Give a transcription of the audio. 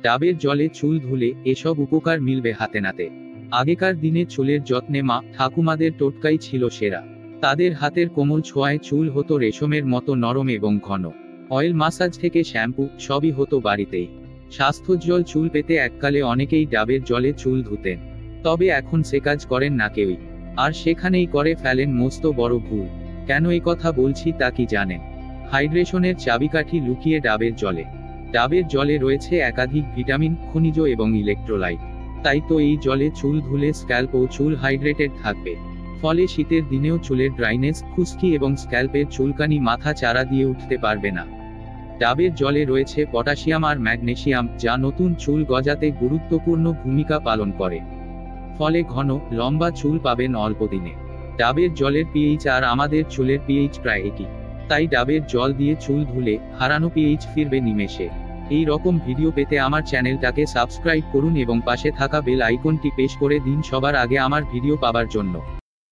ডাবের জলে চুল ধুলে এসব উপকার মিলবে হাতে নাতে। আগেকার দিনে চুলের যত্নে মা ঠাকুমাদের টোটকাই ছিল সেরা। তাদের হাতের কোমল ছোঁয়ায় চুল হতো রেশমের মতো নরম এবং ঘন। অয়েল মাসাজ থেকে শ্যাম্পু সবই হতো বাড়িতেই। স্বাস্থ্যোজ্জ্বল চুল পেতে এককালে অনেকেই ডাবের জলে চুল ধুতেন। তবে এখন সে কাজ করেন না কেউই। আর সেখানেই করে ফেলেন মস্ত বড় ভুল। কেন এই কথা বলছি তা কি জানেন? হাইড্রেশনের চাবিকাঠি লুকিয়ে ডাবের জলে। ডাবের জলে রয়েছে একাধিক ভিটামিন, খনিজ এবং ইলেকট্রোলাইট। তাই তো এই জলে চুল ধুলে স্ক্যাল্প ও চুল হাইড্রেটেড থাকবে। ফলে শীতের দিনেও চুলের ড্রাইনেস, খুশকি এবং স্ক্যাল্পের চুলকানি মাথা চারা দিয়ে উঠতে পারবে না। ডাবের জলে রয়েছে পটাশিয়াম আর ম্যাগনেসিয়াম, যা নতুন চুল গজাতে গুরুত্বপূর্ণ ভূমিকা পালন করে। ফলে ঘন, লম্বা চুল পাবেন অল্প দিনে। ডাবের জলের পিএইচ আর আমাদের চুলের পিএইচ প্রায় একই। তাই ডাবের জল দিয়ে চুল ধুলে হারানো পিএইচ ফিরবে নিমেষে। এই রকম ভিডিও পেতে আমার চ্যানেলটাকে সাবস্ক্রাইব করুন এবং পাশে থাকা বেল আইকনটি প্রেস করে দিন সবার আগে আমার ভিডিও পাবার জন্য।